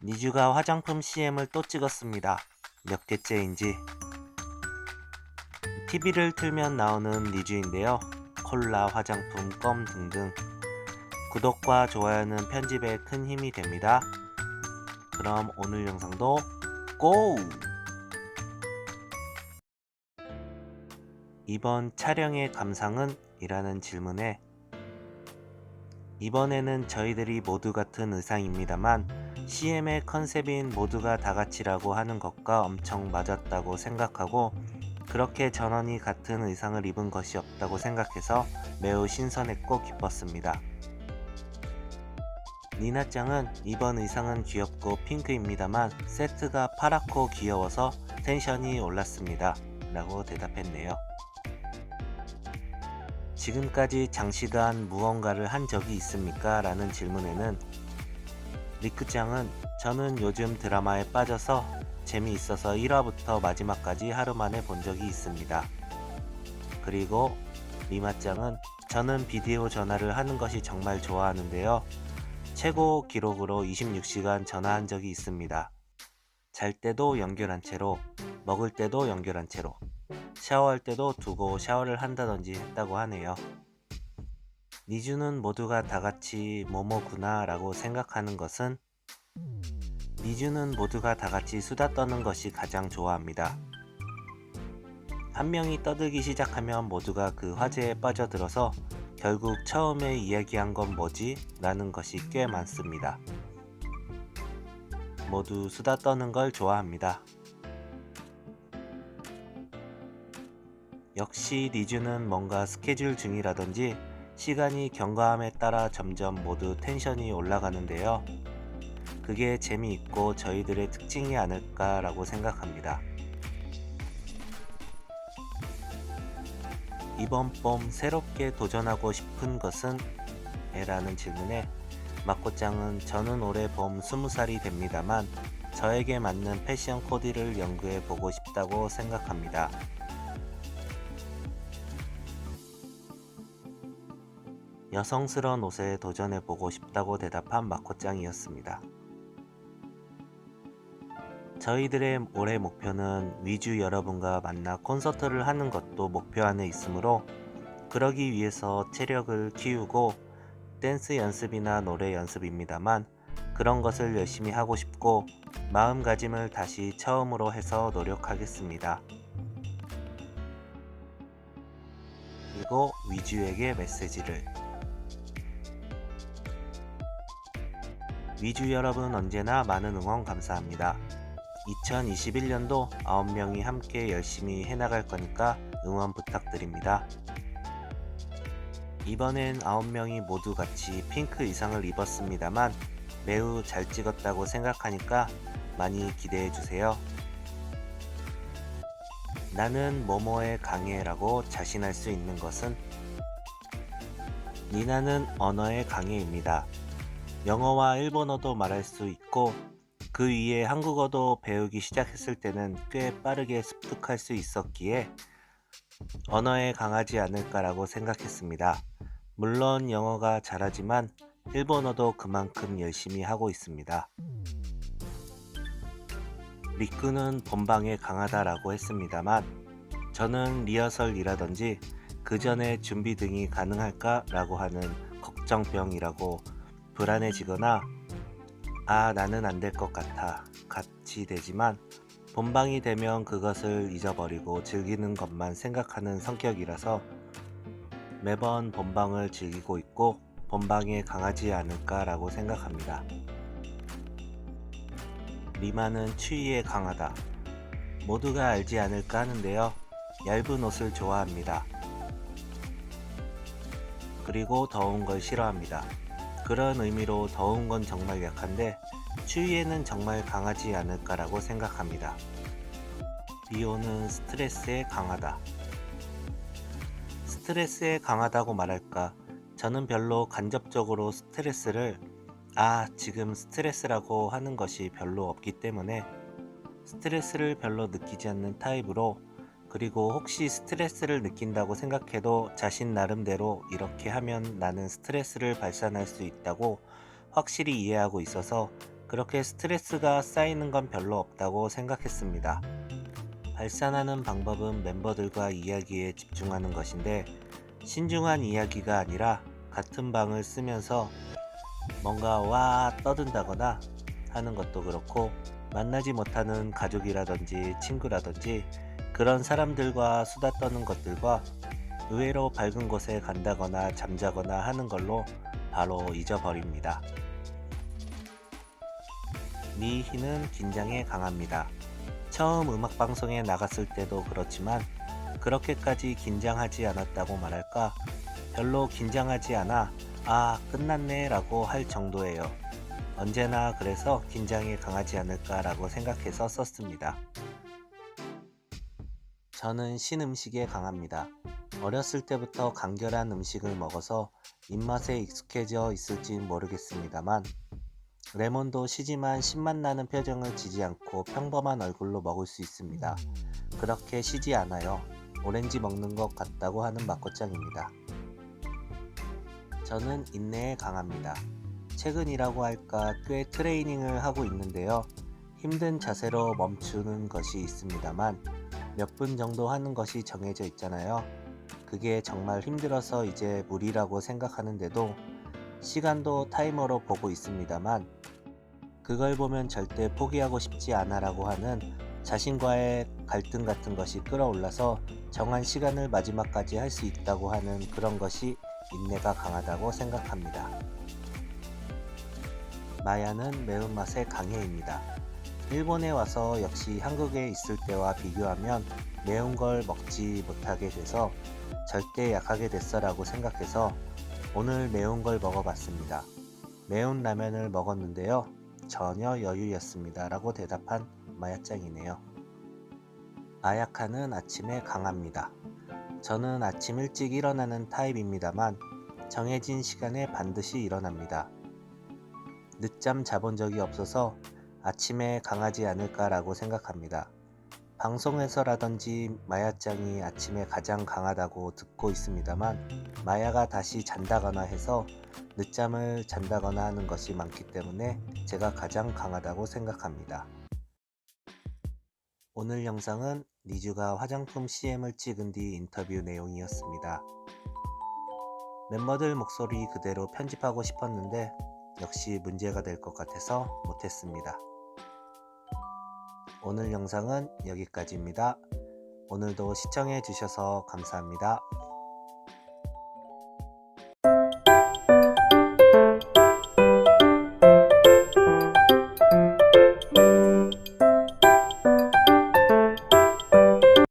니쥬가 화장품 CM을 또 찍었습니다. 몇 개째인지. TV를 틀면 나오는 니쥬인데요. 콜라, 화장품, 껌 등등. 구독과 좋아요는 편집에 큰 힘이 됩니다. 그럼 오늘 영상도 고! 이번 촬영의 감상은? 이라는 질문에 이번에는 저희들이 모두 같은 의상입니다만 CM의 컨셉인 모두가 다같이라고 하는 것과 엄청 맞았다고 생각하고 그렇게 전원이 같은 의상을 입은 것이 없다고 생각해서 매우 신선했고 기뻤습니다. 니나짱은 이번 의상은 귀엽고 핑크입니다만 세트가 파랗고 귀여워서 텐션이 올랐습니다. 라고 대답했네요. 지금까지 장시간 무언가를 한 적이 있습니까? 라는 질문에는 리크짱은 저는 요즘 드라마에 빠져서 재미있어서 1화부터 마지막까지 하루 만에 본 적이 있습니다. 그리고 리마짱은 저는 비디오 전화를 하는 것이 정말 좋아하는데요. 최고 기록으로 26시간 전화한 적이 있습니다. 잘 때도 연결한 채로, 먹을 때도 연결한 채로, 샤워할 때도 두고 샤워를 한다든지 했다고 하네요. 니쥬는 모두가 다같이 뭐뭐구나 라고 생각하는 것은 니쥬는 모두가 다같이 수다 떠는 것이 가장 좋아합니다. 한 명이 떠들기 시작하면 모두가 그 화제에 빠져들어서 결국 처음에 이야기한 건 뭐지? 라는 것이 꽤 많습니다. 모두 수다 떠는 걸 좋아합니다. 역시 니쥬는 뭔가 스케줄 중이라든지 시간이 경과함에 따라 점점 모두 텐션이 올라가는데요. 그게 재미있고 저희들의 특징이 아닐까라고 생각합니다. 이번 봄 새롭게 도전하고 싶은 것은? 라는 질문에 마코짱은 저는 올해 봄 20살이 됩니다만 저에게 맞는 패션 코디를 연구해 보고 싶다고 생각합니다. 여성스러운 옷에 도전해 보고 싶다고 대답한 마코짱이었습니다. 저희들의 올해 목표는 위주 여러분과 만나 콘서트를 하는 것도 목표 안에 있으므로 그러기 위해서 체력을 키우고 댄스 연습이나 노래 연습입니다만 그런 것을 열심히 하고 싶고 마음가짐을 다시 처음으로 해서 노력하겠습니다. 그리고 위주에게 메시지를. 위주 여러분 언제나 많은 응원 감사합니다. 2021년도 9명이 함께 열심히 해나갈 거니까 응원 부탁드립니다. 이번엔 9명이 모두 같이 핑크 의상을 입었습니다만 매우 잘 찍었다고 생각하니까 많이 기대해주세요. 나는 뭐뭐에 강해라고 자신할 수 있는 것은? 니나는 언어의 강해입니다. 영어와 일본어도 말할 수 있고 그 위에 한국어도 배우기 시작했을 때는 꽤 빠르게 습득할 수 있었기에 언어에 강하지 않을까라고 생각했습니다. 물론 영어가 잘하지만 일본어도 그만큼 열심히 하고 있습니다. 리쿠는 본방에 강하다라고 했습니다만 저는 리허설이라든지 그 전에 준비 등이 가능할까? 라고 하는 걱정병이라고 불안해지거나 나는 안 될 것 같아 같이 되지만 본방이 되면 그것을 잊어버리고 즐기는 것만 생각하는 성격이라서 매번 본방을 즐기고 있고 본방에 강하지 않을까 라고 생각합니다. 리마는 추위에 강하다. 모두가 알지 않을까 하는데요. 얇은 옷을 좋아합니다. 그리고 더운 걸 싫어합니다. 그런 의미로 더운 건 정말 약한데 추위에는 정말 강하지 않을까라고 생각합니다. 리오는 스트레스에 강하다. 스트레스에 강하다고 말할까? 저는 별로 간접적으로 스트레스를 지금 스트레스라고 하는 것이 별로 없기 때문에 스트레스를 별로 느끼지 않는 타입으로 그리고 혹시 스트레스를 느낀다고 생각해도 자신 나름대로 이렇게 하면 나는 스트레스를 발산할 수 있다고 확실히 이해하고 있어서 그렇게 스트레스가 쌓이는 건 별로 없다고 생각했습니다. 발산하는 방법은 멤버들과 이야기에 집중하는 것인데 신중한 이야기가 아니라 같은 방을 쓰면서 뭔가 와 떠든다거나 하는 것도 그렇고 만나지 못하는 가족이라든지 친구라든지 그런 사람들과 수다 떠는 것들과 의외로 밝은 곳에 간다거나 잠자거나 하는 걸로 바로 잊어버립니다. 미희는 긴장에 강합니다. 처음 음악방송에 나갔을 때도 그렇지만 그렇게까지 긴장하지 않았다고 말할까? 별로 긴장하지 않아 끝났네 라고 할 정도예요. 언제나 그래서 긴장이 강하지 않을까라고 생각해서 썼습니다. 저는 신음식에 강합니다. 어렸을 때부터 간결한 음식을 먹어서 입맛에 익숙해져 있을진 모르겠습니다만 레몬도 시지만 신맛 나는 표정을 지지 않고 평범한 얼굴로 먹을 수 있습니다. 그렇게 시지 않아요. 오렌지 먹는 것 같다고 하는 맛꽃장입니다. 저는 인내에 강합니다. 최근이라고 할까 꽤 트레이닝을 하고 있는데요. 힘든 자세로 멈추는 것이 있습니다만 몇 분 정도 하는 것이 정해져 있잖아요. 그게 정말 힘들어서 이제 무리라고 생각하는데도 시간도 타이머로 보고 있습니다만 그걸 보면 절대 포기하고 싶지 않아라고 하는 자신과의 갈등 같은 것이 끌어올라서 정한 시간을 마지막까지 할 수 있다고 하는 그런 것이 인내가 강하다고 생각합니다. 마야는 매운맛의 강해입니다. 일본에 와서 역시 한국에 있을 때와 비교하면 매운 걸 먹지 못하게 돼서 절대 약하게 됐어 라고 생각해서 오늘 매운 걸 먹어봤습니다. 매운 라면을 먹었는데요. 전혀 여유였습니다 라고 대답한 마야짱이네요. 아야카는 아침에 강합니다. 저는 아침 일찍 일어나는 타입입니다만 정해진 시간에 반드시 일어납니다. 늦잠 자본 적이 없어서 아침에 강하지 않을까라고 생각합니다. 방송에서라든지 마야짱이 아침에 가장 강하다고 듣고 있습니다만 마야가 다시 잔다거나 해서 늦잠을 잔다거나 하는 것이 많기 때문에 제가 가장 강하다고 생각합니다. 오늘 영상은 리주가 화장품 CM을 찍은 뒤 인터뷰 내용이었습니다. 멤버들 목소리 그대로 편집하고 싶었는데 역시 문제가 될 것 같아서 못했습니다. 오늘 영상은 여기까지입니다. 오늘도 시청해 주셔서 감사합니다.